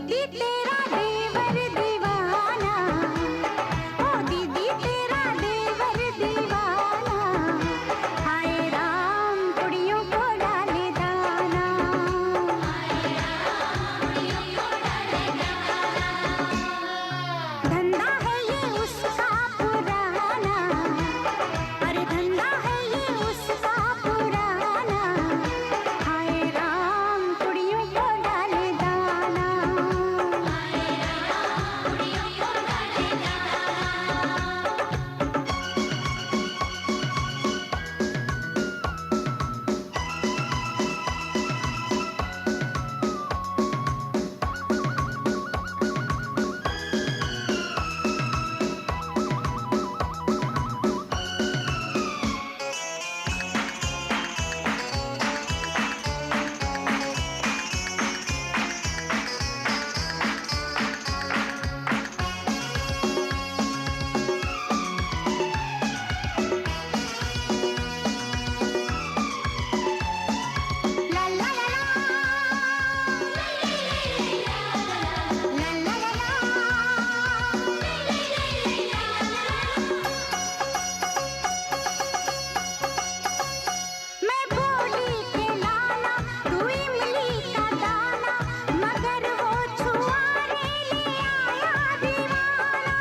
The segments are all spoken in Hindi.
दीदी तेरा देवर दीवाना, ओ दीदी तेरा देवर दीवाना, हाय राम कुड़ियों को डाले दाना, हाय राम कुड़ियों को डाले दाना। धंधा है ये उसका पुराना, अरे धंधा है ये उसका पुराना, हाय राम कुड़ियों को डाले दाना, हाय राम कुड़ियों को डाले दाना। ला ला ला ला, ला ला ला ला, मैं बोली के लाला तू इमली का दाना, मगर वो छुआरे ले आया दीवाना।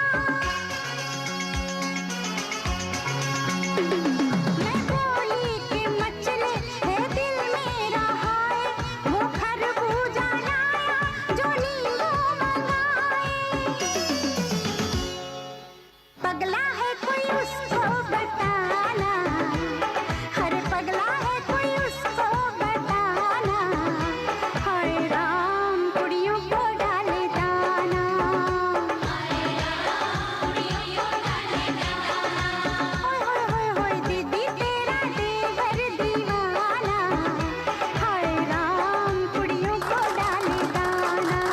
मैं बोली के मचले है दिल मेरा हाय, वो खरबूजा लाया जो नींबू मंगाए। पगला है कोई उसको बताना, हरे पगला है कोई उसको बताना, हाय राम कुड़ियों को डाले दाना, हाय राम कुड़ियों को डाले दाना। ओए होए होए होए दीदी तेरा देवर दीवाना, हाय राम कुड़ियों को डाले दाना।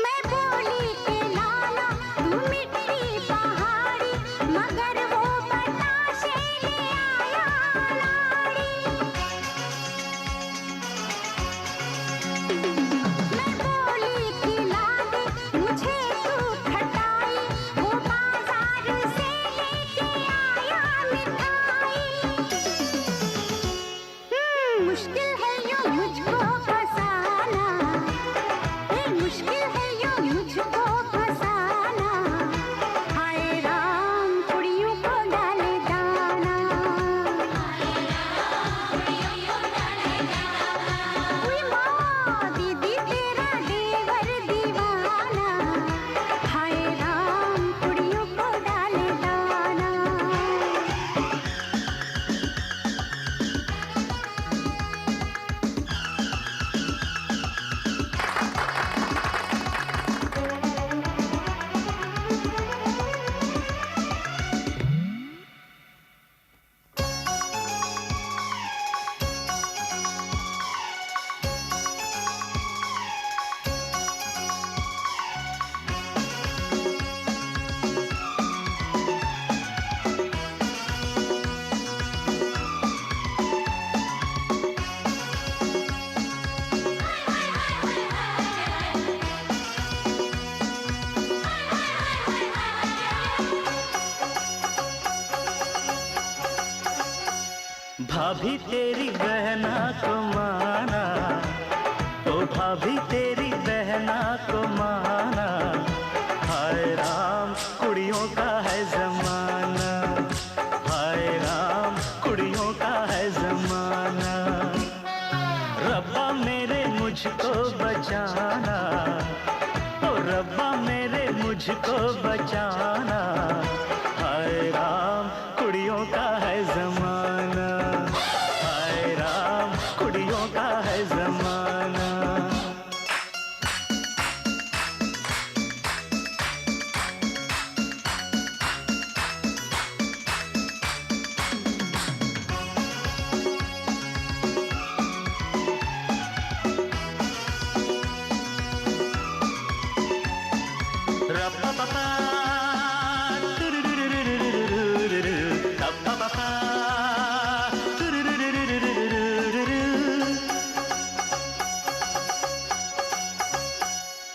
मैं बोली के लाला तू मिट्टी पहाड़ी, मगर वो बताशे ले आया लाड़ी। मैं बोली खिला दे मुझे तू खटाई, वो बाजार से लेके आया मिठाई। मुश्किल है यूं मुझको फसाना, मुश्किल है यूं मुझको फसाना, हाय राम कुड़ियों को डाले दाना, हाय राम कुड़ियों को डाले दाना। उई माँ दीदी तेरा देवर दीवाना, हाय राम कुड़ियों को डाले दाना। भाभी तेरी बहना को माना, ओ भाभी तेरी बहना को माना, हाय राम कुड़ियों का है जमाना, हाय राम कुड़ियों का तुझको बचाना। हाय राम कुड़ियों का है जमाना, हाय राम कुड़ियों का है जमाना।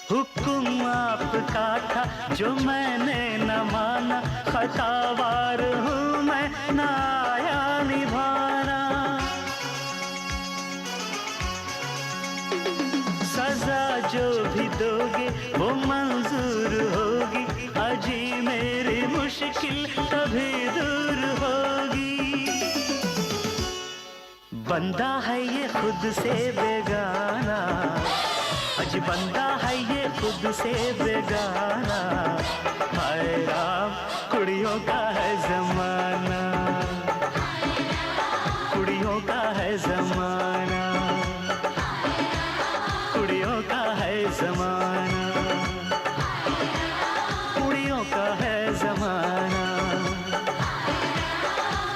हुक्म आपका था जो मैंने न माना, खतावार हूँ मैं न आया निभाना। सजा जो भी दोगे वो मंजूर होगी, अजी मेरी मुश्किल तभी दूर होगी। बंदा है ये खुद से बेगाना, अजी बंदा है ये खुद से बेगाना। हाय राम कुड़ियों का है जमाना, कुड़ियों का है जमाना, कुड़ियों का है जमाना, कुड़ियों का है जमाना,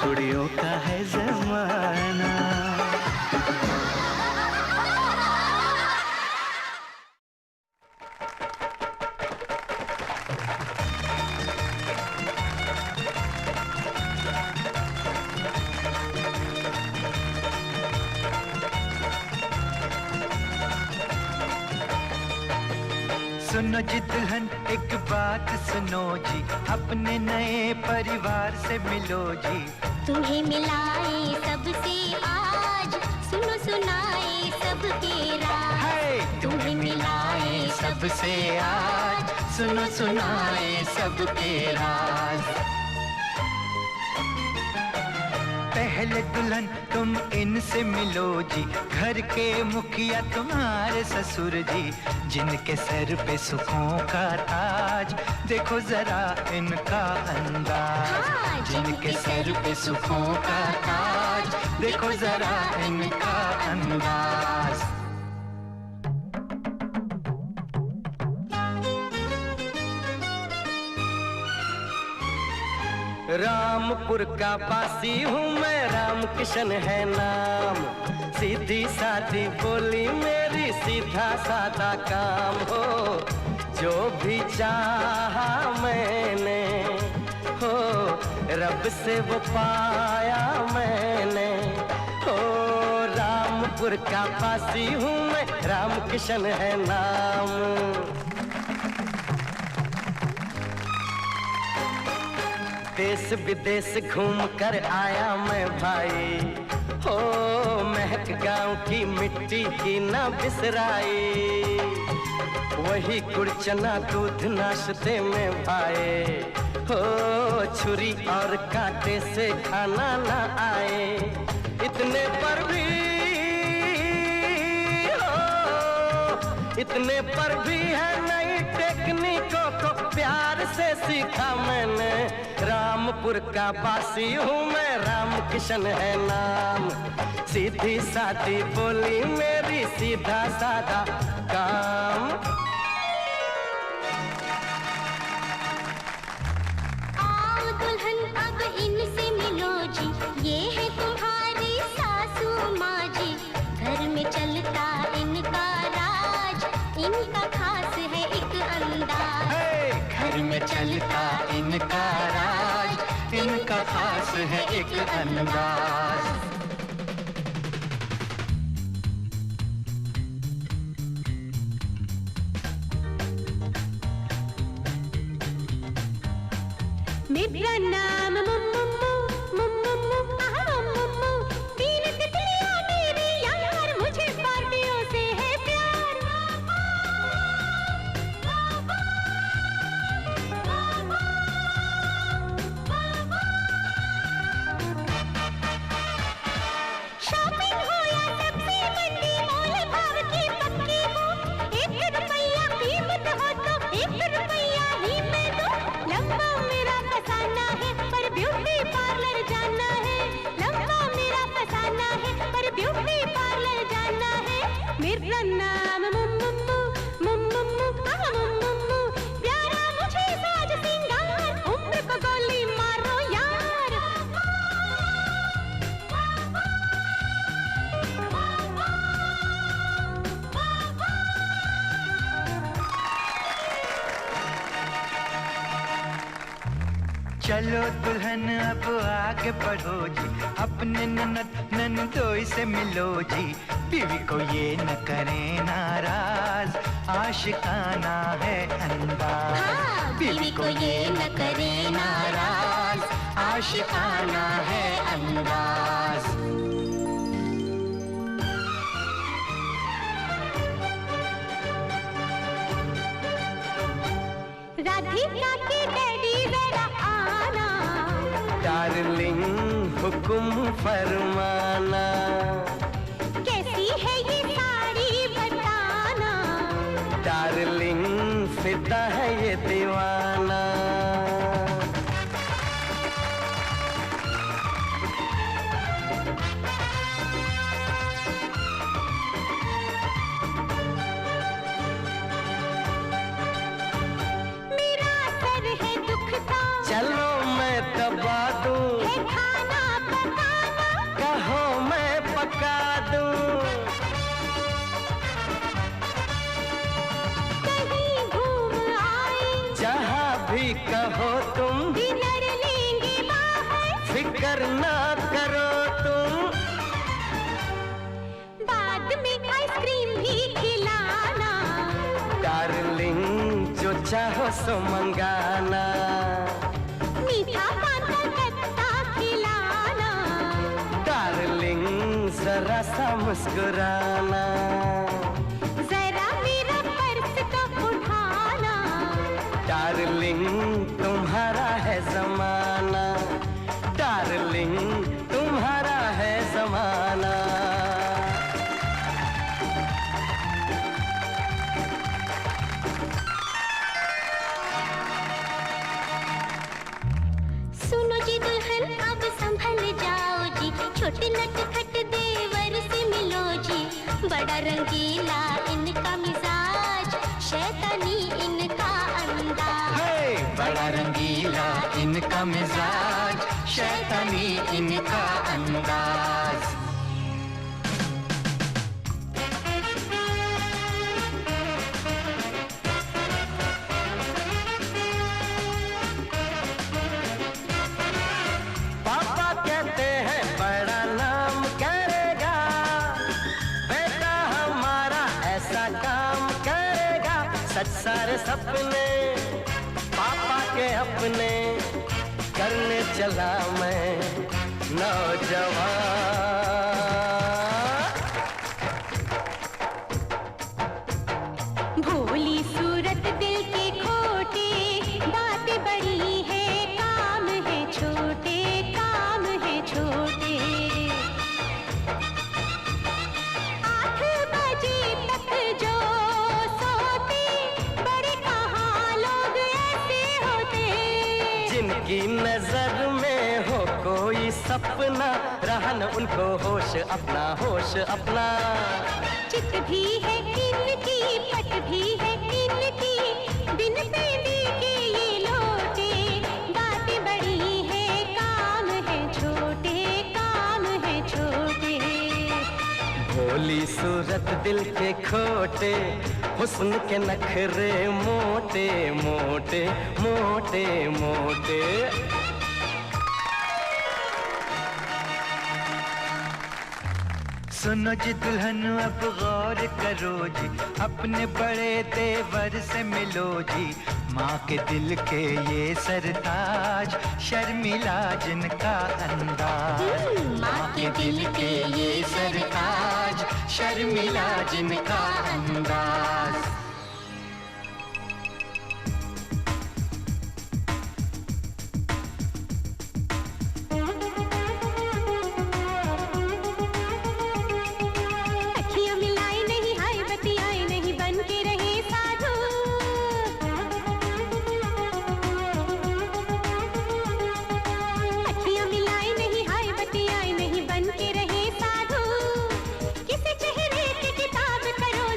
कुड़ियों का है जमाना। सुनो जी दुल्हन एक बात सुनो जी, अपने नए परिवार से मिलो जी। तुम्हें मिलाए सबसे आज, सुनो सुनाए सबके राज। तुम्हें मिलाए सबसे आज, सुनो सुनाए सबके राज। पहले दुल्हन तुम इनसे मिलो जी, घर के मुखिया तुम्हारे ससुर जी, जिनके सर पे सुखों का ताज, देखो जरा इनका अंदाज। जिनके सर पे सुखों का ताज, देखो जरा इनका अंदाज। रामपुर का पासी हूँ मैं, राम किशन है नाम। सीधी सादी बोली मेरी, सीधा सादा काम हो। जो भी चाहा मैंने हो, रब से वो पाया मैंने हो। रामपुर का पासी हूँ मैं, राम किशन है नाम। देश विदेश घूम कर आया मैं भाई हो, महक गांव की मिट्टी की ना बिसराई। वही गुड़ चना दूध नाश्ते में भाई हो, छुरी और कांटे से खाना ना आए। इतने पर भी हो, इतने पर भी है नई टेक्निकों को प्यार से सीखा मैंने। रामपुर का बासी हूँ मैं, राम किशन है नाम। सीधी सादी बोली मेरी, सीधा सादा काम। आओ दुल्हन अब इनसे मिलो जी, ये है तुम्हारी सासू माँ जी। घर में चलता इनका राज, इनका खास है एक अंदाज। घर में चलता इनका राज, इनका खास है एक अंदाज। मेरा नाम मुम्मुम्मू, मुम्मुम्मू, आहा मुम्मुम्मू। तीन तितलियां मेरी यार, मुझे पार्टियों से है प्यार। शॉपिंग हो या सब्जी मंडी, मोल भाव की पक्की हूँ। 1 रुपया कीमत हो तो 1 रुपया ही चलो दुल्हन अब आगे बढ़ो जी, अपने ननद ननदोई से मिलो जी। बीवी को ये न करें नाराज, आशिकाना है अंदाज। हाँ, बीवी को ये न करे नाराज, आशिकाना है अंदाज। राधिका के डैडी जरा आना, डार्लिंग हुक्म फरमाना, कैसी है ये साड़ी बताना, डार्लिंग फिदा है ये दीवाना। मेरा सर है दुखता, चलो मैं दबा दूं, है खाना पकाना, कहो मैं पका दूं, कहीं घूम आए, जहाँ भी कहो तुम, डिनर लेंगे बाहर, फिक्र ना करो तुम, बाद में आइसक्रीम भी खिलाना, डार्लिंग जो चाहो सो मंगाना, मीठा पान का कत्ता खिलाना, डार्लिंग जरा सा मुस्कुराना, जरा मेरा पर्स तो उठाना, डार्लिंग तुम्हारा है जमाना, डार्लिंग तुम्हारा है जमाना। सुनो जी दुल्हन अब संभल जाओ जी, छोटे नटखट देवर से मिलो जी, बड़ा रंगीला इनका मिजाज, शैतानी इनका अंदाज। हे बड़ा रंगीला इनका मिजाज, शैतानी इनका अंदाज। पापा कहते हैं बड़ा नाम करेगा, बेटा हमारा ऐसा काम करेगा, सच सारे सपने पापा के अपने करने चला मैं नौजवान। भोली सूरत दिल के खोटे, बातें बड़ी है काम है छोटे, काम है छोटे। 8 बजे तक जो सोते, बड़े कहाँ लोग ऐसे होते। जिनकी नजर में हो कोई सपना, रहन उनको होश अपना, होश अपना। चित भी है इनकी, पट भी है इनकी, बिन पेंदी के ये लोटे, बातें बड़ी है काम है छोटे, काम है छोटे। भोली सूरत दिल के खोटे, हुस्न के नखरे मोटे मोटे मोटे मोटे। सुनो जी दुल्हन अब गौर करो जी, अपने बड़े देवर से मिलो जी। माँ के दिल के ये सरताज, शर्मिला जिनका अंदाज। माँ के दिल के ये सरताज, शर्मिला जिनका अंदाज। अखियाँ मिलाए नहीं, हाय बतियाए नहीं, बन के रहे साधु। अखियाँ मिलाए नहीं, हाय बतियाए नहीं, बन के रहे साधु। किसी चेहरे की किताब करो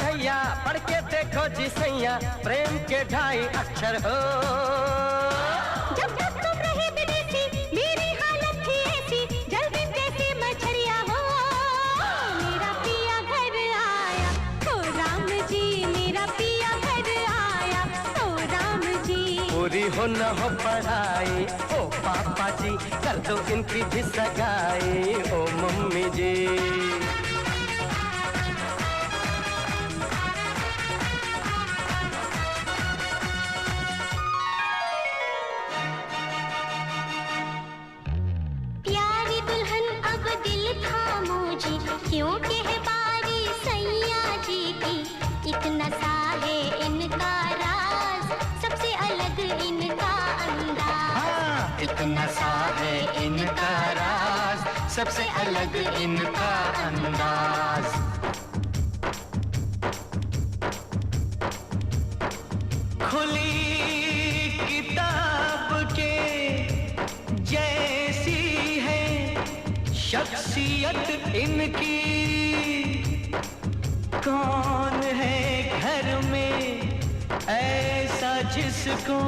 पढ़ैया पढ़ के देखो जी सैया, प्रेम के ढाई अक्षर हो। जब तक तुम रहे विदेशी मेरी हालत थी ऐसी, जल्दी जैसे मछरिया हो। मेरा पिया घर आया ओ राम जी, मेरा पिया घर आया ओ राम जी। पूरी हो न हो पढ़ाई ओ पापा जी, कर दो इनकी भी सगाई ओ मम्मी जी। प्यारी दुल्हन अब दिल थामो जी, क्योंकि है बारी सैया जी की। इतना सा है इनका राज, सबसे अलग इनका अंदाज। इतना सा है इनका राज, सबसे अलग इनका अंदाज। खुली किताब के जैसी है शख्सियत इनकी, कौन है घर में ऐसा जिसको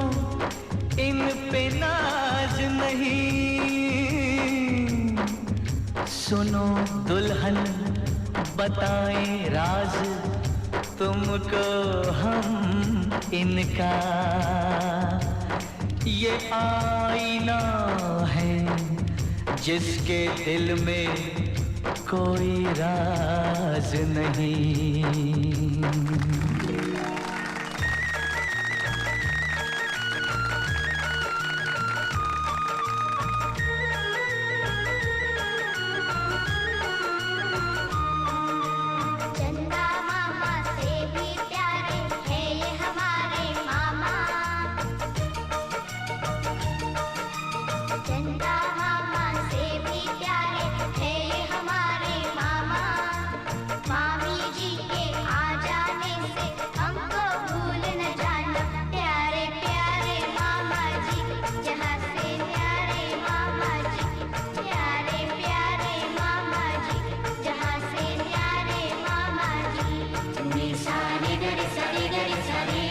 इन पे नाज नहीं। सुनो दुल्हन बताएं राज तुमको हम इनका, ये आईना है जिसके दिल में कोई राज नहीं। चंदा मामा से भी प्यारे हैं ये हमारे मामा। चंदा मामा से भी प्यारे हैं ये हमारे मामा। मामी जी के आ जाने से हमको भूल न जाना, प्यारे प्यारे मामा जी, जहाँ से प्यारे मामा जी, प्यारे प्यारे मामा जी, जहाँ से प्यारे मामा जी। नी सारे गरे सारे गरे सारे,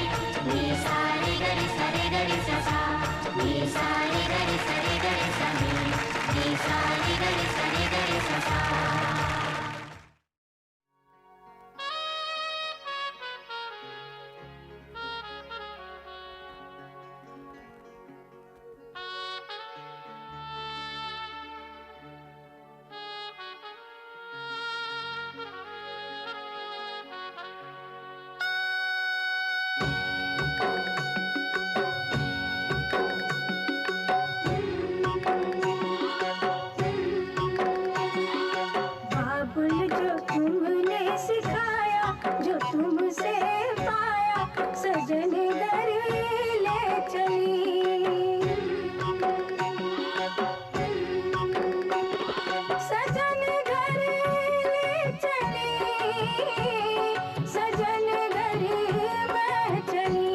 नी सारे गरे सारे गरे सा, नी सारे गरे सारे गरे सारे, नी सारे गरे सारे गरे सा। बाबुल जो तुमने सिखाया, जो तुमसे पाया, सजन घर ले चली। सजन घर ले चली, सजन घर मैं चली।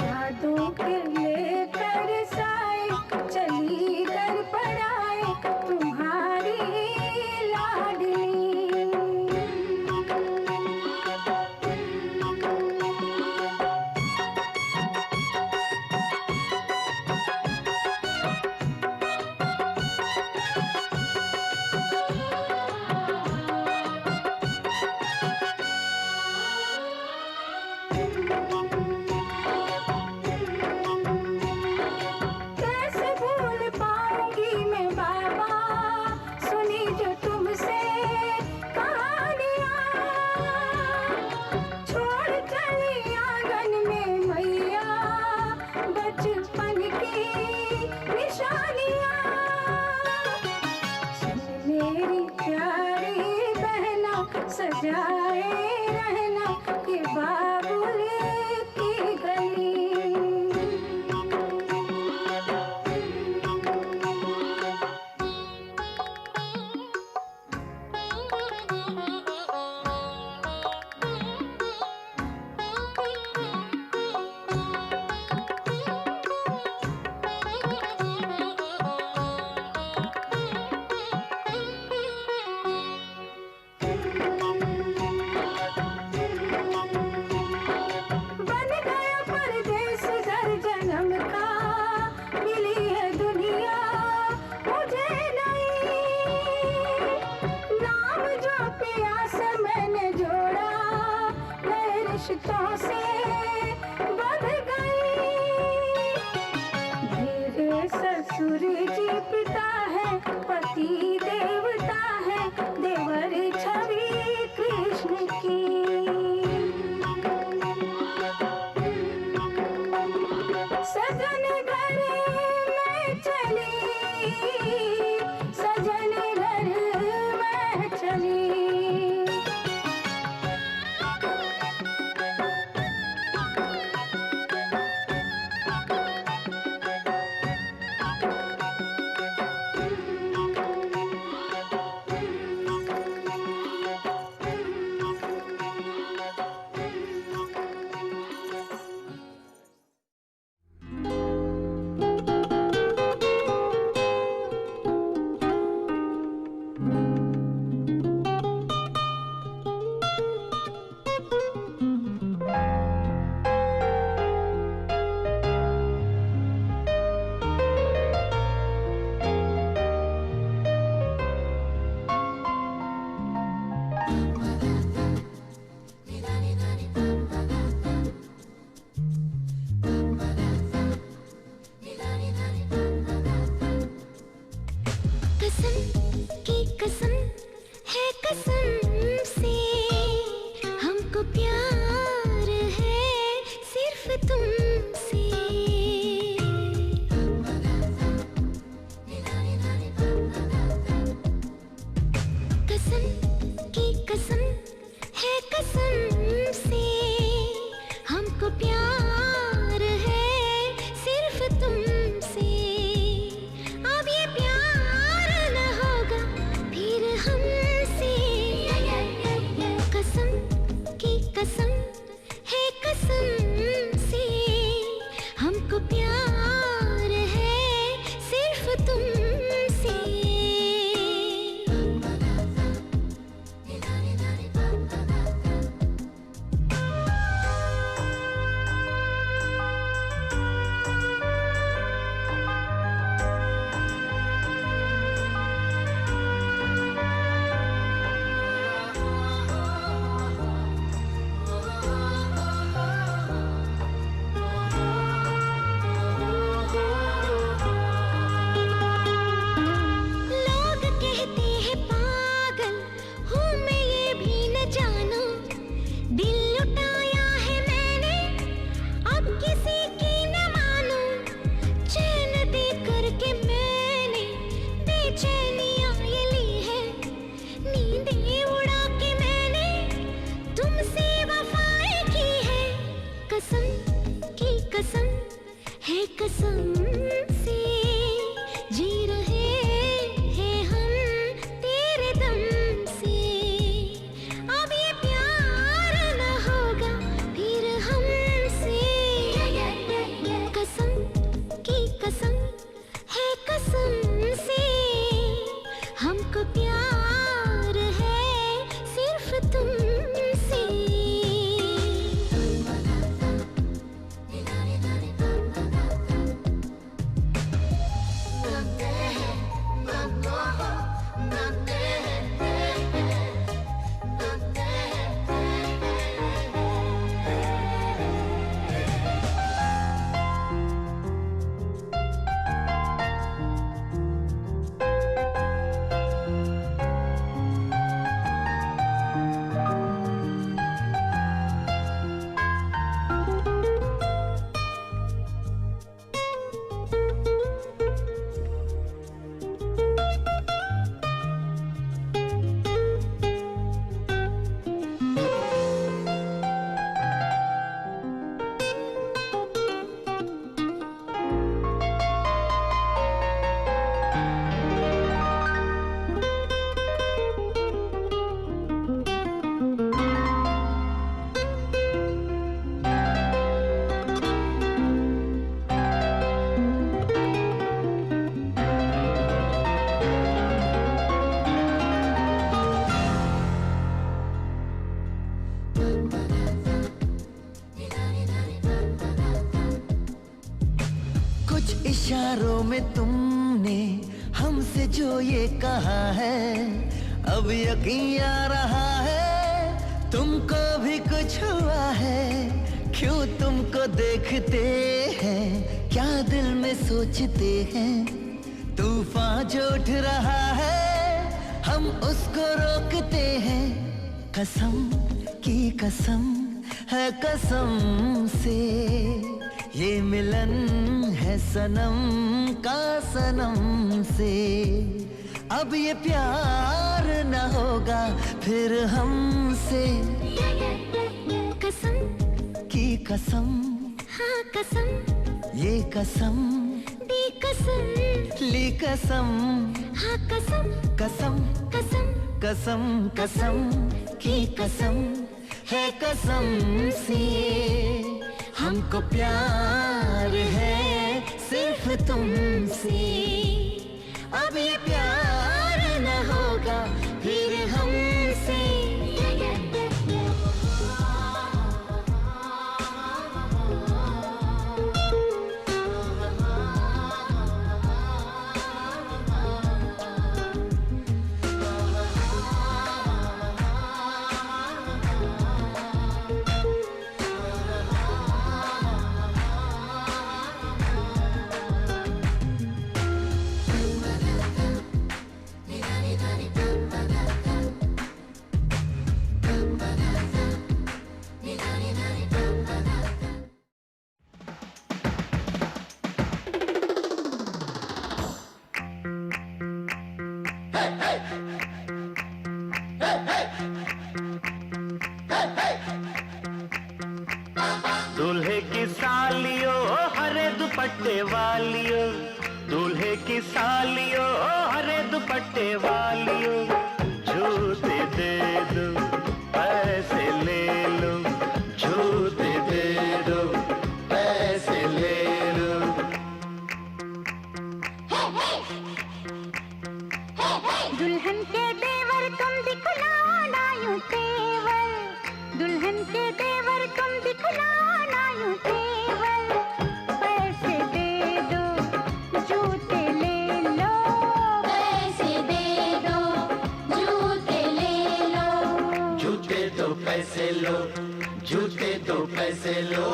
यादों के लेकर साए चली घर पढ़ाए तुम्हारी लाडली। कैसे भूल पाऊंगी मैं बाबा, सुनी जो तुमसे कहानियाँ। छोड़ चली आंगन में मैया बचपन की निशानियाँ। सुन मेरी प्यारी बहना, सजाए रहना ये बाबुल की गली। रिश्तों से बंध गई। मेरे ससुर जी पिता है, पति देवता है, देवर छवि कृष्ण की। सजन घर में चली, सजन घर में चली। कसम है कसम से, हमको प्यार है सिर्फ तुमसे। कसम की कसम है कसम से, हमको प्यार है सिर्फ तुमसे। अब ये प्यार न होगा फिर हमसे। कसम की कसम है कसम से, हमको प्यार है सिर्फ तुमसे। लोग कहते हैं पागल हूँ मैं, ये भी न जानू। दिल लुटाया है मैंने, अब किसी की न मानू। चैन दे करके मैंने बेचैनियाँ ये ली है, नींदें उड़ा के मैंने तुमसे वफाएं की है। कसम की कसम है कसम से, जी रहे हैं हम तेरे दम से। अब ये प्यार न होगा फिर हमसे। कसम की कसम है कसम से, हमको प्यार है सिर्फ तुमसे। कुछ इशारों में तुमने हमसे जो ये कहा है, अब यकीन आ रहा है तुमको भी कुछ हुआ है। क्यों तुमको देखते हैं, क्या दिल में सोचते हैं। तूफान जो उठ रहा है हम उसको रोकते हैं। कसम की कसम है कसम से, ये मिलन है सनम का सनम से। अब ये प्यार न होगा फिर हमसे। कसम की कसम, हाँ कसम, ये कसम दी कसम, ली कसम, हाँ कसम, कसम कसम, कसम कसम की कसम है कसम से। हमको प्यार है सिर्फ तुमसे। अब ये प्यार न होगा फिर हमसे। दूल्हे की सालियो हरे दुपट्टे वालियो, दूल्हे की सालियो हरे दुपट्टे वालियो। जूते दे दो पैसे ले लो, जूते दे दो पैसे ले लो। दुल्हन के देवर तुम दिखलाओ ना यूं तेवर, दुल्हन के देवर तुम दिखलाओ ना यूं तेवर। पैसे दे दो जूते ले लो, पैसे दे दो जूते ले लो, जूते दो पैसे लो, जूते दो पैसे लो।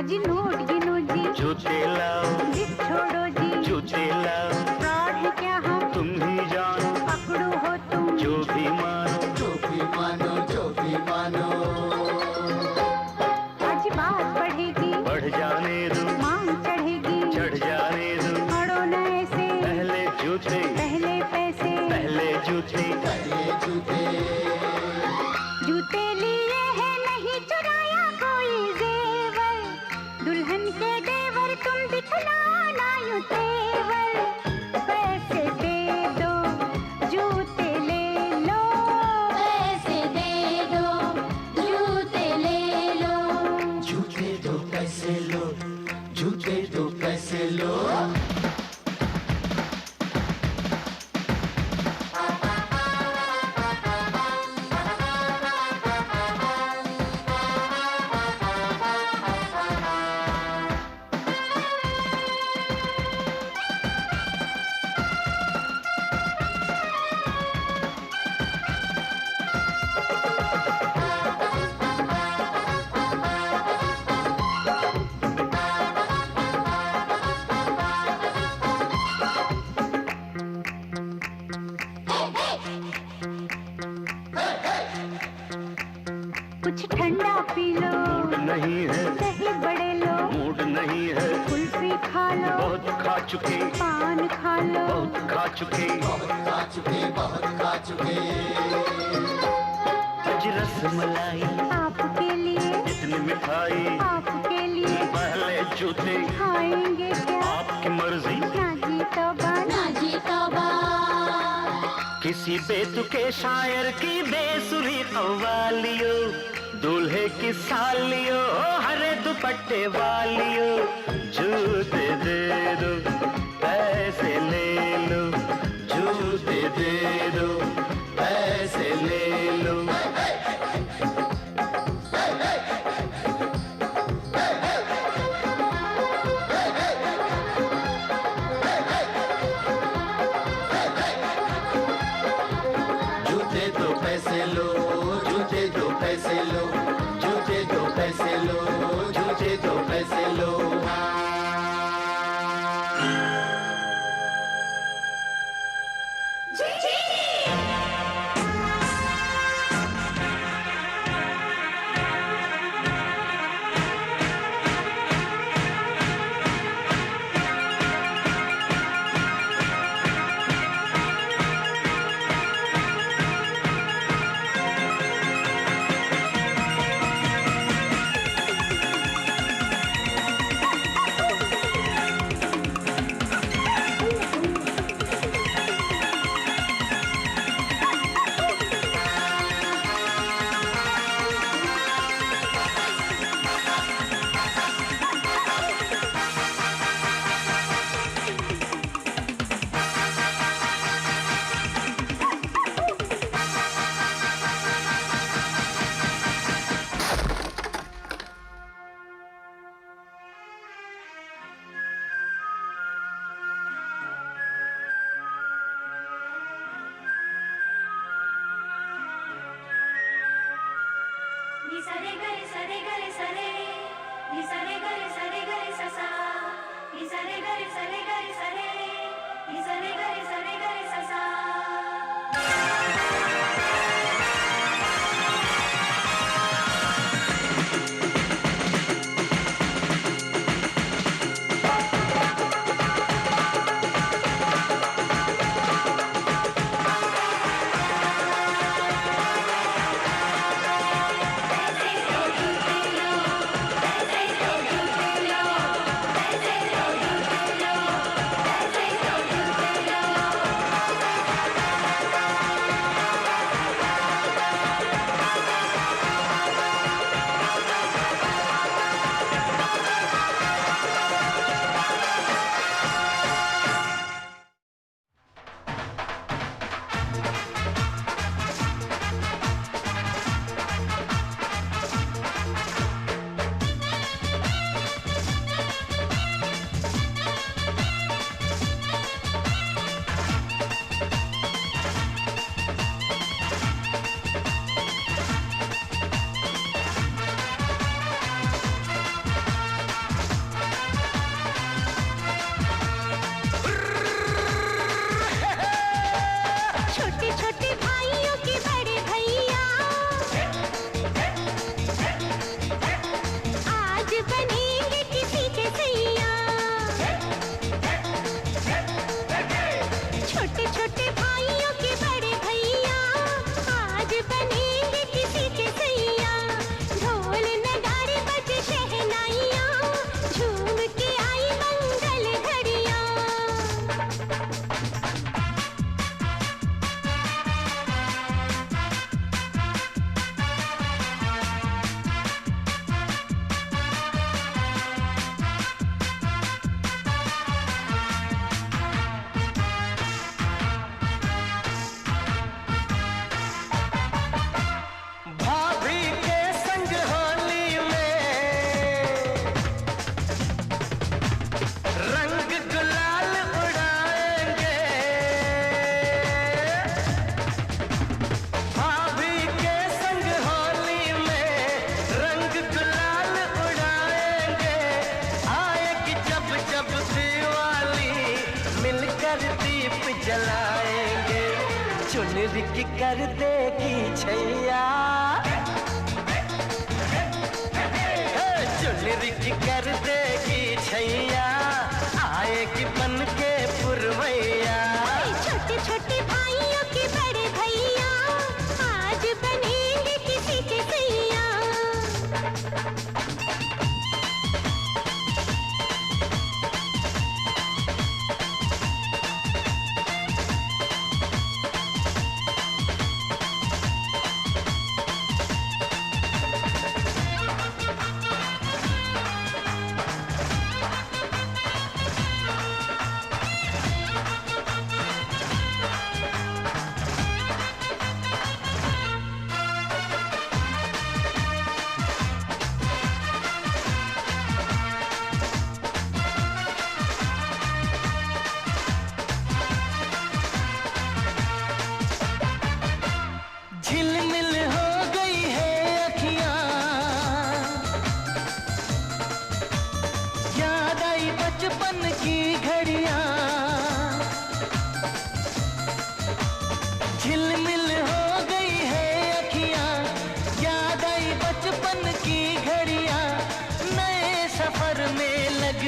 अजी नोट गिनो जी, जूते लाओ जिद छोड़ो जी, जूते लाओ, फ्रॉड है क्या हम तुम ही जानो, पकड़ो हो तुम जो भी मानो, जो भी मानो, जो भी मानो। आज बात बढ़ेगी, बढ़ जाने दो, मांग चढ़ेगी, चढ़ जाने दो। अड़ो न ऐसे, पहले जूते पहले पैसे, पहले जूते, पहले जूते। जूते लिए हैं नहीं चुराया कोई जेवर। दुल्हन के देवर तुम दिखलाओ ना यूं तेवर। पैसे दे दो जूते ले लो, पैसे दे दो जूते ले लो, जूते दो पैसे लो, जूते दो पैसे लो। कुछ ठंडा पी लो, मूड नहीं है, दही बड़े लो, मूड नहीं है, कुल्फी खा लो, बहुत खा चुके, पान खा लो, बहुत खा चुके, बहुत खा चुके, बहुत खा चुके। आज रसमलाई आपके लिए इतनी मिठाई मीठे खाएंगे क्या? आपकी मर्जी। ना जी तौबा, ना जी तौबा। किसी बेतुके शायर की बेसुरी कव्वालियों, दूल्हे की सालियों, हरे दुपट्टे वालियों, जूते दे दो पैसे ले लो, जूते दे दो पैसे ले लो। जूते दो पैसे लो, जूते दो पैसे लो, जूते दो पैसे लो, जूते दो पैसे लो। की कर देगी छैया, चुनरी की कर देगी छैया, आएगी बन के पुरवैया। छोटे छोटे भाइयों के बड़े भैया आज बनेंगे किसी के सैया।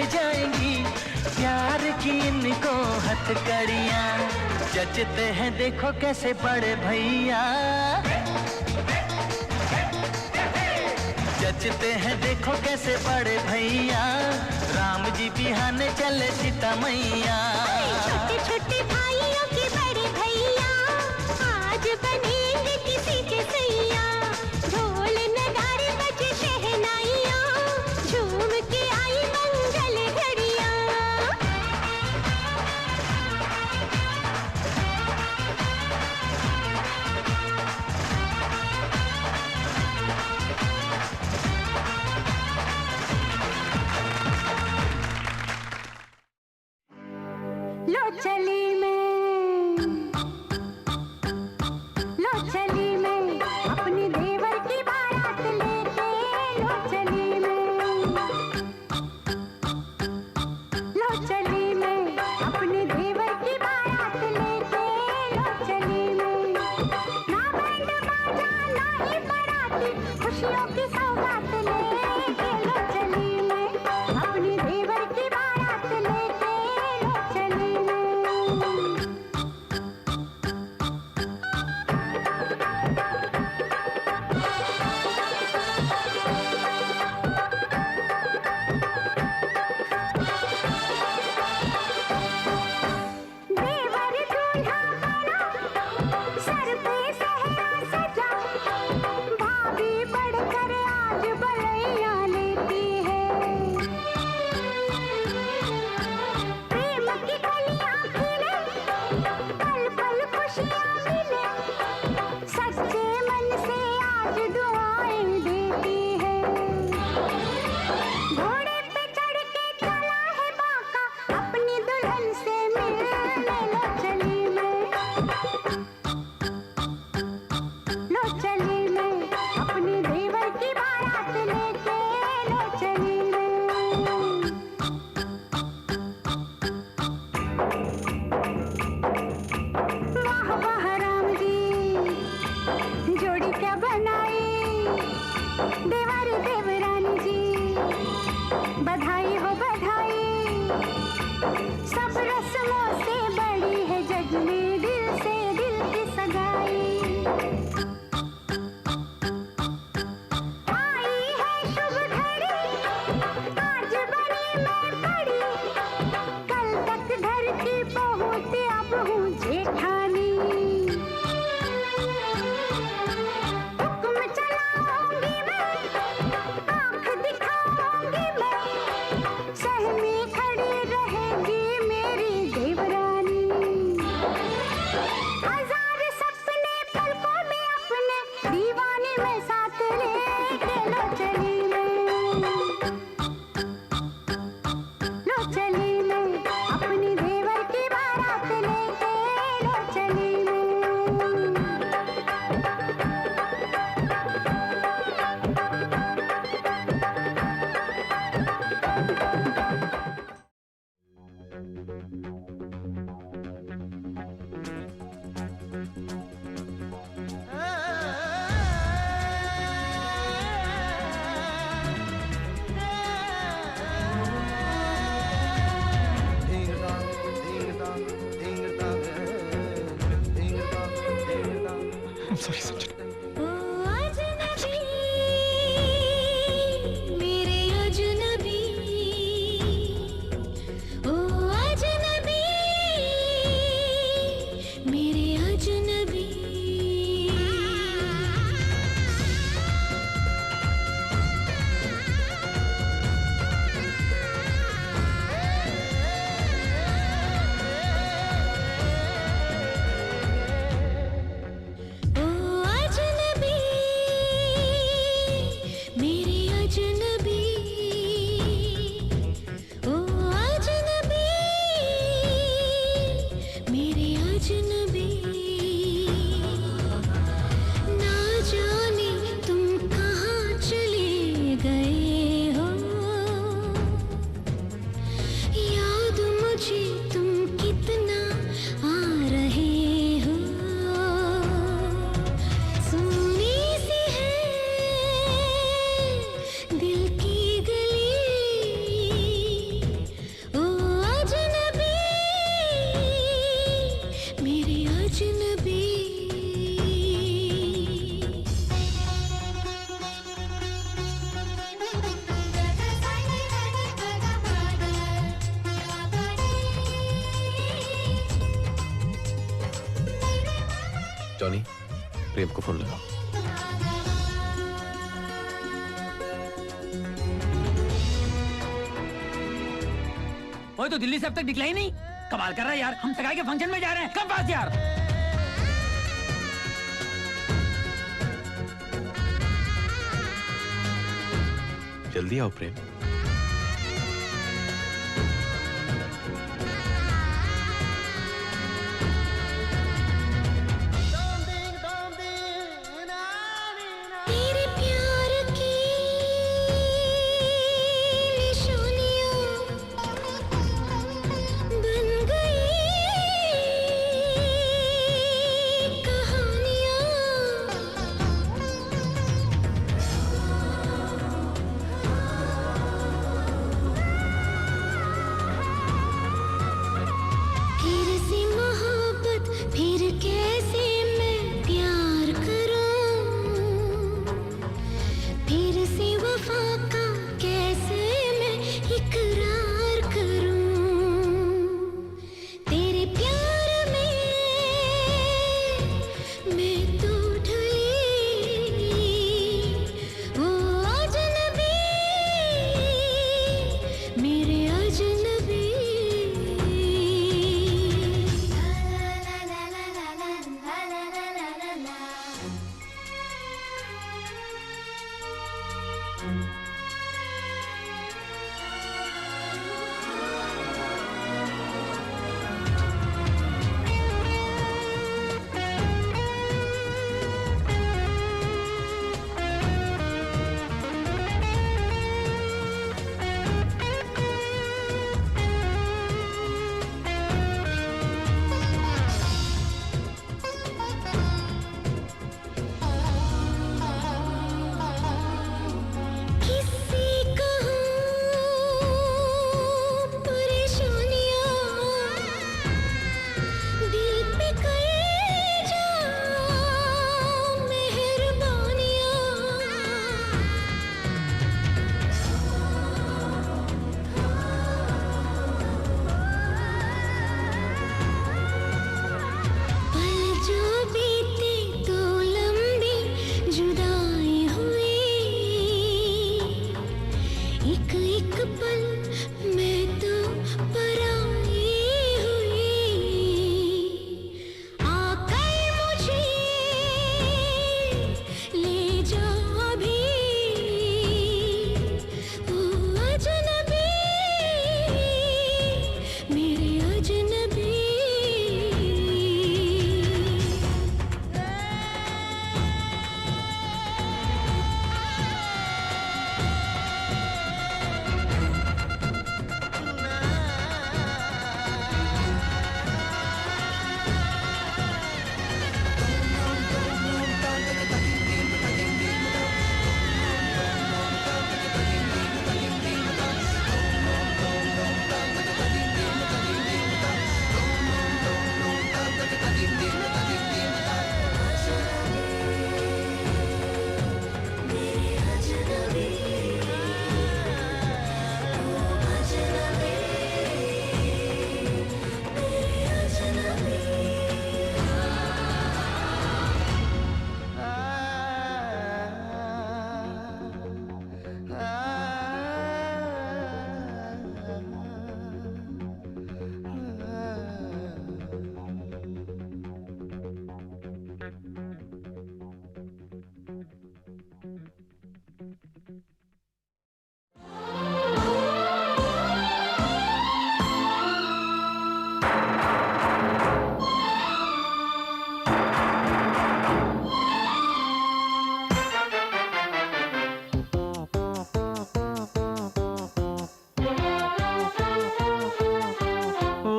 जाएंगी प्यार की इनको हथकड़ियाँ। जचते हैं देखो कैसे बड़े भैया, जचते हैं देखो कैसे बड़े भैया। राम जी बिहाने चले सीता मैया। छोटे छोटे भाइयों के बड़े भैया आज बनेंगे किसी के सैया। ढोल नगाड़े बजे शहनाइयाँ, झूम के आई मंगल घड़ियाँ। लो चली मैं, लो चली मैं अपने देवर की बारात लेके। लो चली मैं, लो चली मैं अपने देवर की बारात लेके। लो चली मैं, ना बैंड बाजा ना ही बाराती, खुशियों की सौगात लेके। लो चली मैं अपने देवर की बारात लेके। लो चली मैं। देवर दूल्हा बना, सर पे सहरा सजा, भाभी बढ़कर आज बलैया लेती है। प्रेम की कलियां खिले, पल पल खुशियां मिले, सच्चे मन से आज दुआएं देती है। घोड़े पे चढ़ के चला है बाका, अपनी दुल्हन से मिलने। लो चली मैं, लो चली मैं अपने देवर की बारात लेके। लो चली मैं। वाह वाह राम जी, जोड़ी क्या बनाई, देवर देवरानी जी, बधाई हो बधाई। सब रस्मों से बड़ी है जग में दिल से दिल की सगाई। आई है शुभ घड़ी, आज बनी मैं बड़ी, कल तक घर की बहू थी अब हूँ जेठानी। हुक्म चलाऊंगी मैं, आँख दिखाऊंगी मैं, सहमी खड़ी रहेगी मेरी देवरानी। हजार सपने पलकों में अपने, दीवाने में साथ लेके। लो चली मैं, लो चली मैं अपनी देवर की बारात लेके। लो चली मैं। ओ अजनबी, मेरे अजनबी, ओ अजनबी, मेरे अजनबी। ओ टॉनी, प्रेम को फोन लगाओ। वो तो दिल्ली से अब तक निकला ही नहीं। कमाल कर रहा है यार, हम सगाई के फंक्शन में जा रहे हैं। कब पास यार? जल्दी आओ प्रेम। तेरे प्यार की निशानियां बन गई कहानियां। फिर से मोहब्बत, फिर कैसे मैं प्यार करूं, फिर से वफा का कैसे मैं इकरार करूं। तेरे प्यार में मैं तो ढली, ओ अजनबी मेरे अजनबी। किसी कहूँ परेशानियाँ दिल पे कर जा मेहरबानियाँ। पल जो बीते तो लंबी जुदाई हुई, एक एक पल मैं तो पराई हुई। आकर मुझे ले जा भी, ओ अजनबी मेरे अजनबी।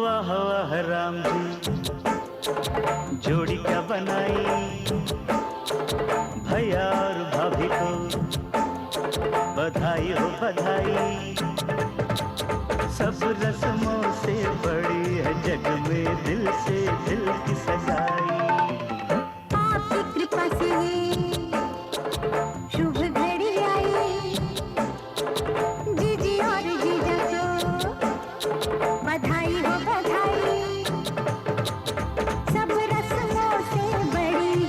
वाह वाह राम जी, जोड़ी क्या बनाई भैया और भाभी को। बधाई हो बधाई, सब रस्मों से बड़ी है जग में दिल से दिल की सगाई। आपकी कृपा से ये शुभ घड़ी आई, जीजी और जीजा को बधाई हो बधाई। सब रस्मों से बड़ी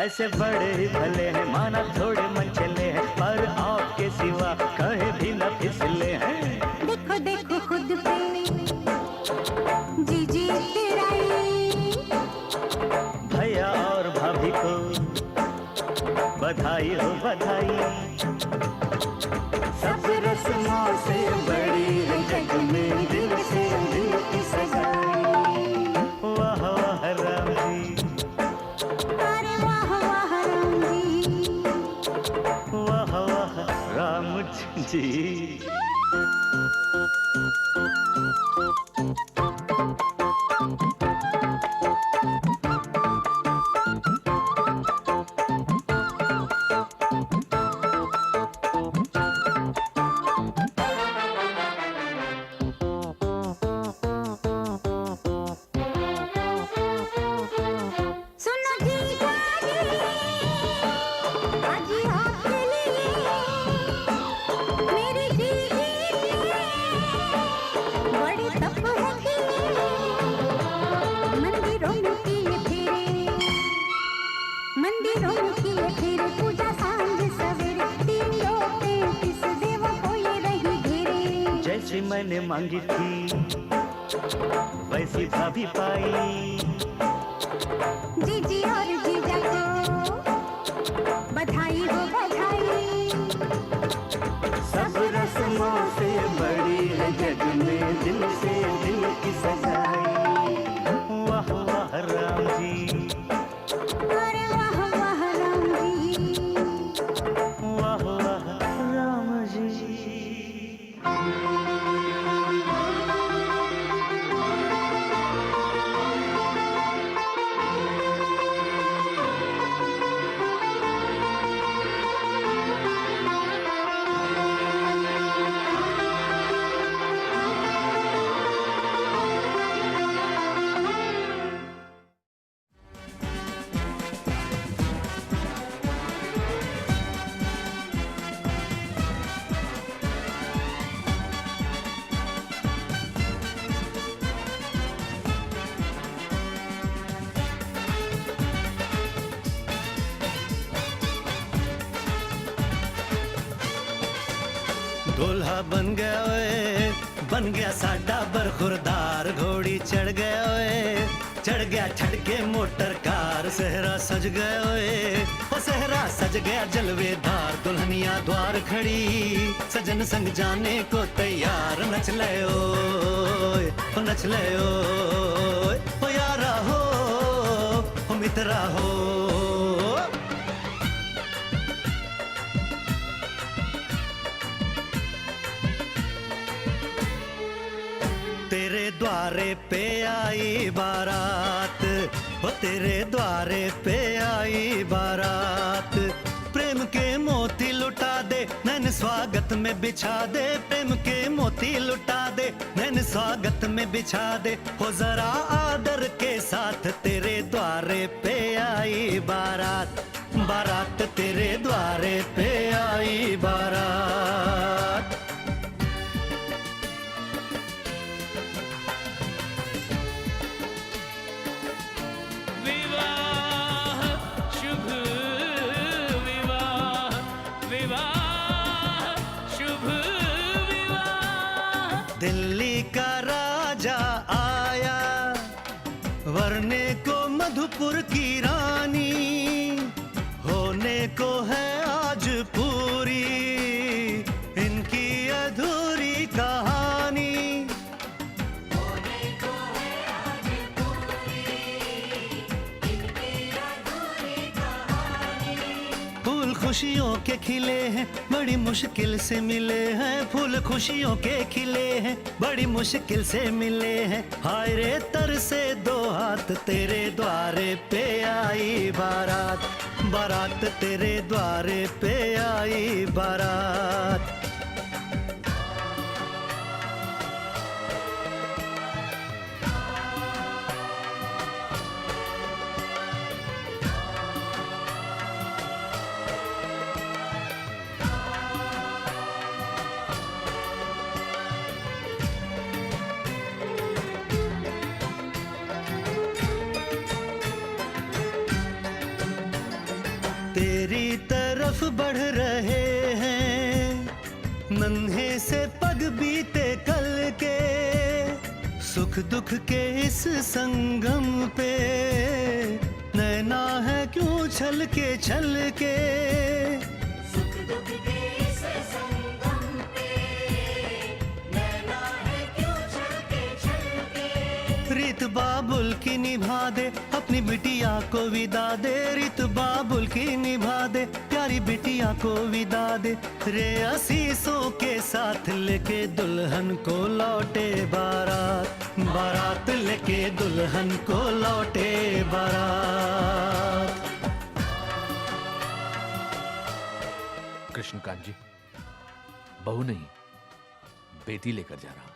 ऐसे बड़े ही भले हैं, माना थोड़े मनचले हैं, पर आपके सिवा कहे भी न फिसले हैं। देखो देखो खुद पे जी जी तेराई, भैया और भाभी को बधाई हो बधाई। सब रस्मों से बड़ी है जग में दिल से दिल की सगाई। वाह वाह राम जी, अरे वाह वाह राम जी, वाह वाह राम जी। सुनो जीजा जी, आज आपके लिए मेरी जीजी बड़ी तप है कि मंदिरों में किए फेरे, पूजा सांझ सवेरे, 3 लोग 33 देवों को ये रही घेरे। जैसी मैंने मांगी थी वैसी भाभी पाई। जीजी और जीजा को बधाई हो बधाई। सब रस्मों से बड़ी है जग में दिल से दिल की सगाई। वाह वाह राम जी, अरे वाह वाह राम जी, वाह वाह राम जी। दूल्हा बन गया ओए, बन गया साडा बरखुरदार, घोड़ी चढ़ गया ओए, चढ़ गया छड़के मोटर कार। सहरा सज गया ओए, ओ सहरा सज गया जलवेदार। दुल्हनिया द्वार खड़ी, सजन संग जाने को तैयार। नच ले ओए, ओ नच ले ओए, ओ यारा हो, ओ मित्रा हो। तेरे द्वारे पे आई बारात, ओ तेरे द्वारे पे आई बारात। प्रेम के मोती लुटा दे, नैन स्वागत में बिछा दे। प्रेम के मोती लुटा दे, नैन स्वागत में बिछा दे। हो जरा आदर के साथ तेरे द्वारे पे आई बारात। बारात तेरे द्वारे पे आई बारात। दिल्ली का राजा आया, वरने को मधुपुर की रानी। होने को है आज पूरी इनकी अधूरी कहानी। फूल खुशियों के खिले हैं, बड़ी मुश्किल से मिले हैं। फूल खुशियों के खिले हैं, बड़ी मुश्किल से मिले हैं। हाय रे तर से 2 हाथ, तेरे द्वारे पे आई बारात। बारात तेरे द्वारे पे आई बारात। तेरी तरफ बढ़ रहे हैं, नन्हे से पग बीते कल के, सुख दुख के इस संगम पे नैना है क्यों छल के सुख दुख के इस संगम पे नैना है क्यों छलके रीत बाबुल की निभा दे, अपनी बिटिया को विदा दे, रीत बाबुल की निभा दे, प्यारी बिटिया को विदा दे, रे असीसों के साथ लेके दुल्हन को लौटे बारात, बारात लेके दुल्हन को लौटे बारात। कृष्णकांत जी, बहू नहीं बेटी लेकर जा रहा हूं।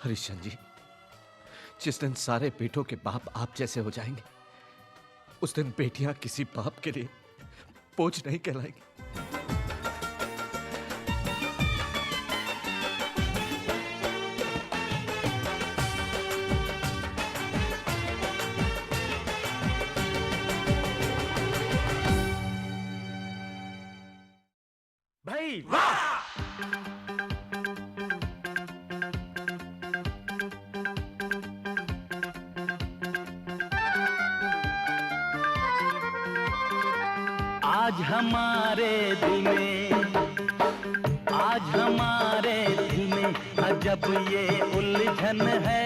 हरिश्चंद्र जी, जिस दिन सारे बेटों के बाप आप जैसे हो जाएंगे, उस दिन बेटियां किसी बाप के लिए बोझ नहीं कहलाएंगी। भाई वाह! आज हमारे दिल में, आज हमारे दिल में अजब ये उलझन है,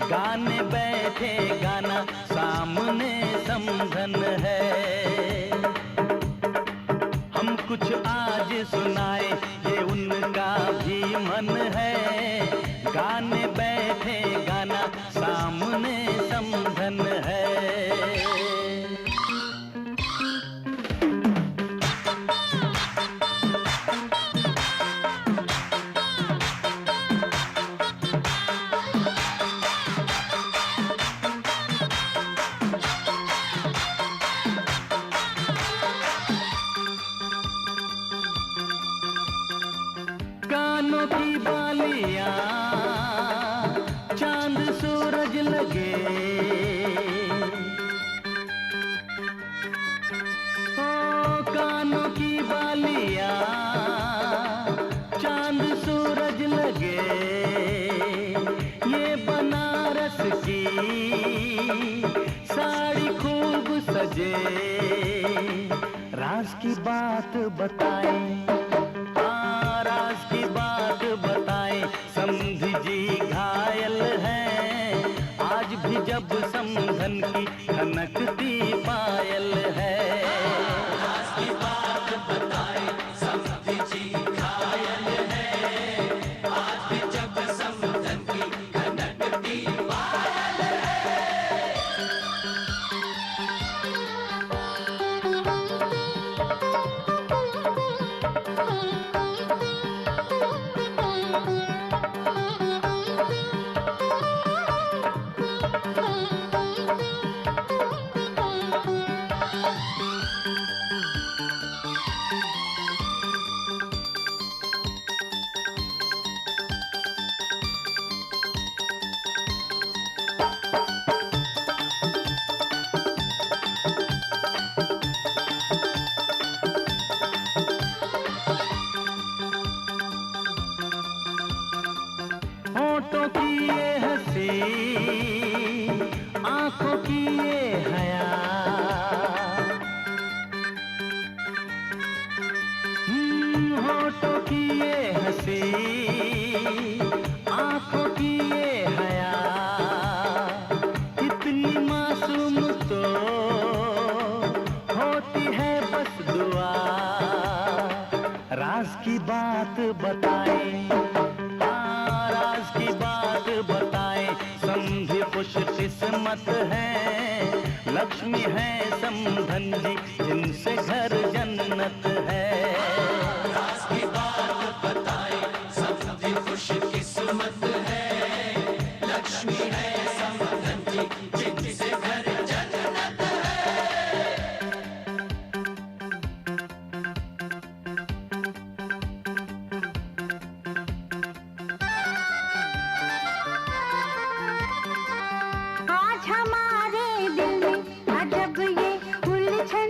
गाने बैठे गाना सामने समझन है। हम कुछ आज सुनाए ये उनका भी मन है, गाने बैठे गाना सामने समझन है। कानों की बालियां चांद सूरज लगे, ओ कानों की बालियां चांद सूरज लगे, ये बनारस की साड़ी खूब सजे, राज की बात बताएं, राज की बात बताएं, समधी जी घायल हैं, आज भी जब समधन की खनकती पायल है। राज की बात बताएं, समधी जी घायल हैं, आज भी जब समधन की खनकती पायल है। होठों की ये हंसी, आंखों की ये हया, होठों की ये हंसी, आंखों की ये हया, इतनी मासूम तो होती है बस दुआ, राज की बात बताएं, राज की बात बताएं, समधी खुश किस्मत है, लक्ष्मी है समधन जी जिनसे घर जन्नत है। राज की बात बताएं, समधी खुश किस्मत है, लक्ष्मी है समधन जी जिनसे घर जन्नत है। आज हमारे दिल में अजब ये उलझन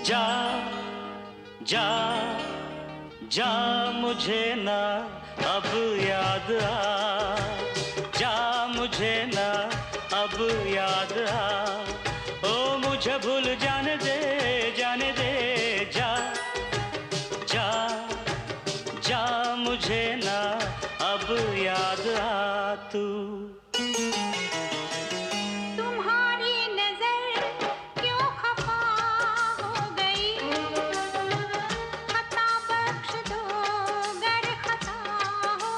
जा जा जा मुझे ना अब याद आ, जा मुझे ना अब याद आ, ओ मुझे भूल जाने दे जा जा जा मुझे ना अब याद आ तू। तुम्हारी नजर क्यों खफा हो गई, खता बख्श दो गर खता हो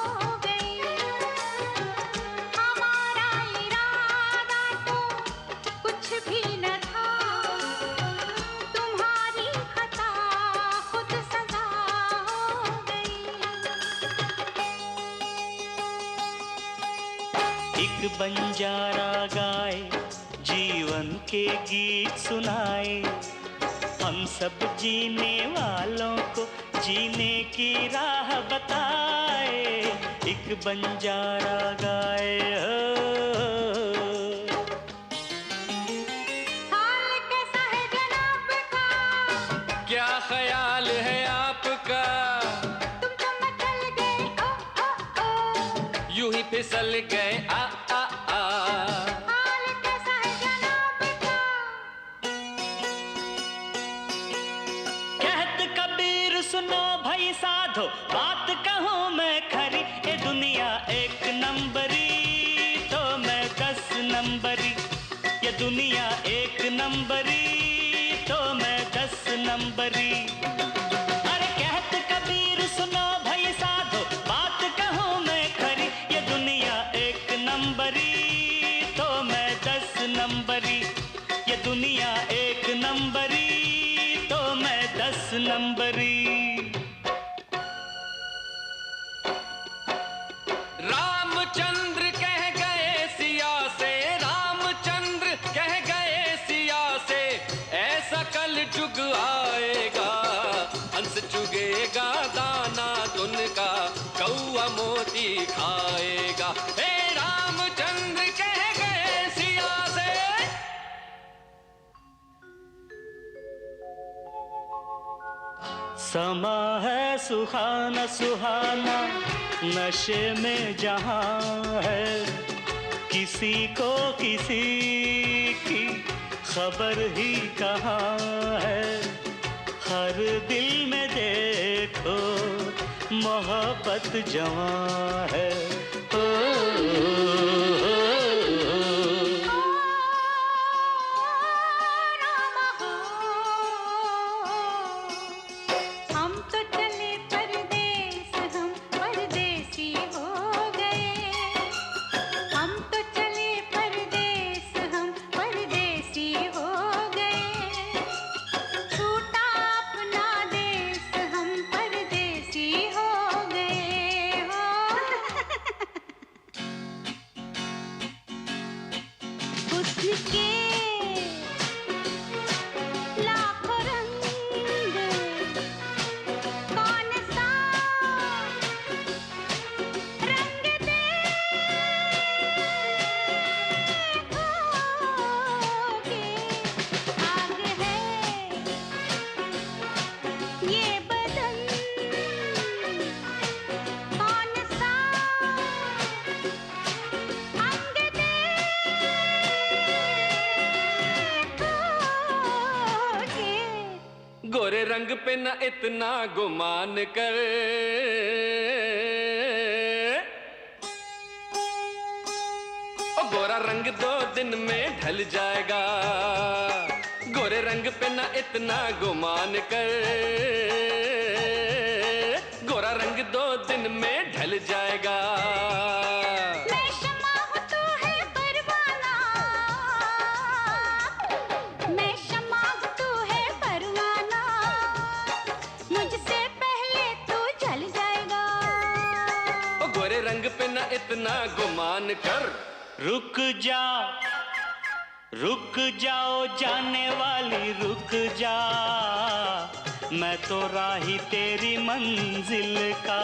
गई, हमारा इरादा तो कुछ भी न था, तुम्हारी खता खुद सजा हो गई। एक बंजारा गाए जीवन के गीत सुनाए, हम सब जीने वालों को जीने की राह बताए। एक बंजारा गाए हाल कैसा है जनाब का, क्या ख्याल है आपका, तुम तो मचल गए ओ ओ ओ, यूं ही फिसल गए आ आ आ। हाल कैसा है जनाब का, कहत कबीर सुनो भाई साधो, बात कहूँ मैं खरी, ये दुनिया एक नंबरी तो मैं 10 नंबरी, ये दुनिया एक नंबरी तो मैं 10 नंबरी। अरे कहत कबीर सुनो भाई साधो, बात कहूँ मैं खरी, ये दुनिया एक नंबरी तो मैं 10 नंबरी, ये दुनिया एक नंबरी तो मैं 10 नंबरी। रामचंद्र कह गए सिया से, रामचंद्र कह गए सिया से, ऐसा कल जुग आएगा, हंस चुगेगा दाना दुन का, कौआ मोती खाएगा। हे रामचंद्र कह गए सिया से। समा है सुहाना सुहाना, नशे में जहां है, किसी को किसी की खबर ही कहाँ है, हर दिल में देखो मोहब्बत जवां है। हम तो चले परदेस, हम परदेसी हो गए, हम तो चले परदेस, हम परदेसी हो गए, छूटा अपना देश, हम परदेसी हो गए हो। उसके लाखों रंग, कौन सा रंग देखोगे, आग है ये बदन, कौन सा अंग देखोगे। गोरे रंग पे न इतना गुमान कर, ओ गोरा रंग 2 दिन में ढल जाएगा, गोरे रंग पे न इतना गुमान कर, गोरा रंग 2 दिन में ढल जाएगा। मैं शमा हूँ तू है परवाना, मैं शमा हूँ तू है परवाना, मुझसे पहले तू जल जाएगा। ओ गोरे रंग पे न इतना गुमान कर। रुक जा रुक जाओ जाने वाली रुक जा, मैं तो राही तेरी मंजिल का,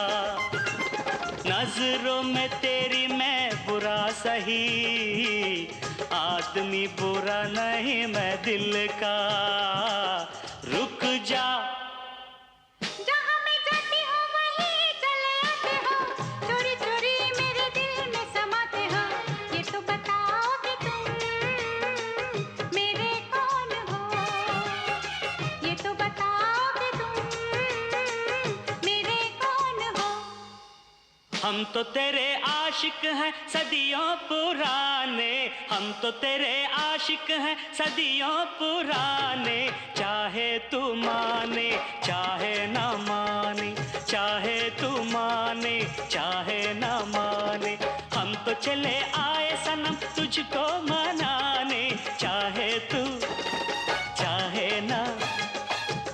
नजरों में तेरी मैं बुरा बुरा सही, आदमी बुरा नहीं मैं दिल का। रुक जा, जहाँ मैं जाती हूँ वहीं चले आते हो, चोरी चोरी मेरे दिल में समाते हो। ये तो बताओ कि तुम मेरे कौन हो, ये तो बताओ कि तुम मेरे कौन हो। हम तो तेरे आशिक हैं सदियों पुराने, हम तो तेरे आशिक हैं सदियों पुराने। चाहे तू माने चाहे ना माने, चाहे तू माने चाहे ना माने, हम तो चले आए सनम तुझको मनाने। चाहे तू चाहे ना,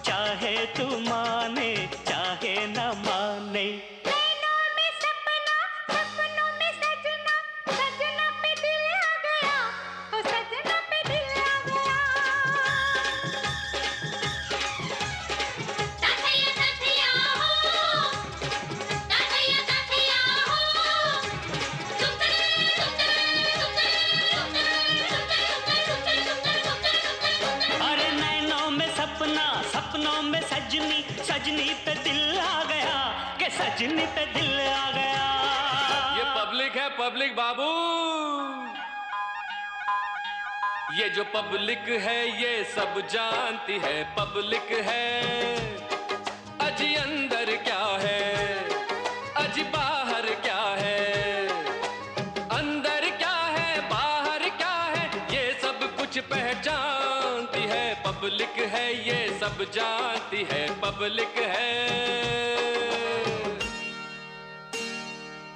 चाहे तू माने चाहे ना माने। नैनों में सपना, सपनों में सजना, सजना पे दिल आ गया, ओ सजना पे दिल आ गया। साथिया साथिया हो, साथिया साथिया हो, अरे नैनों में सपना, सपनों में सजनी, सजनी पे दिल आ गया, के सजनी पे दिल आ गया। ये पब्लिक है, पब्लिक बाबू। ये जो पब्लिक है ये सब जानती है, पब्लिक है। अजी अंदर क्या है, अजी बाहर क्या है, अंदर क्या है बाहर क्या है, ये सब कुछ पहचानती है। पब्लिक है ये सब जानती है, पब्लिक है।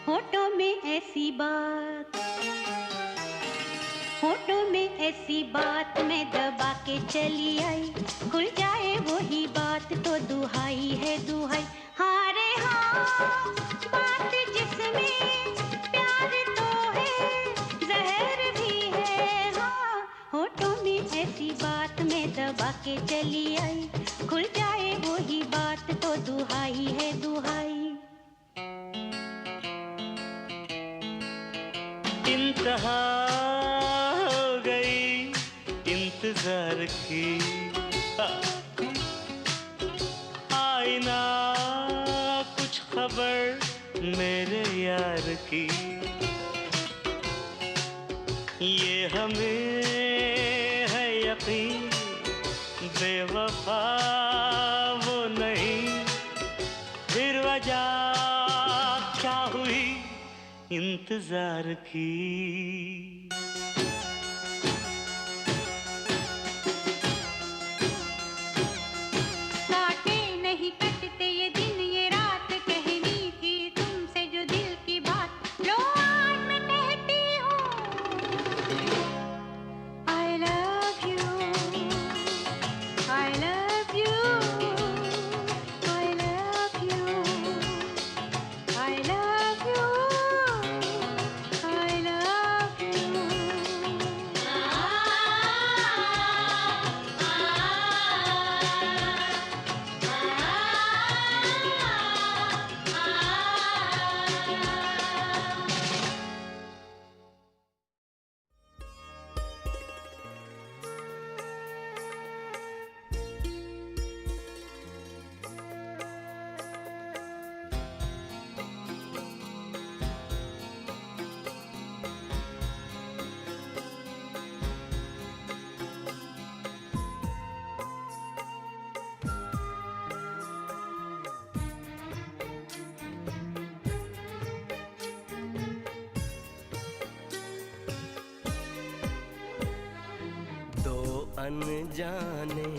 होठों में ऐसी बात, होठों में ऐसी बात मैं दबा के चली आई, खुल जाए वही बात तो दुहाई है दुहाई। हाँ रे हाँ, बात जिसमें प्यार तो है, जहर भी है। हाँ, होठों में ऐसी बात मैं दबा के चली आई, खुल जाए वही बात तो दुहाई है दुहाई। इंतहा हो गई इंतजार की, आई ना कुछ खबर मेरे यार की। ये हमें है यकीन बेवफा वो नहीं, फिर वजह क्या हुई इंतजार की। काटे नहीं कटते ये दिन ये रात, कहनी थी तुमसे जो दिल की बात, लो आज मैं कहती हूँ I love you, I love you, I love you, I love you, I love you। अनजाने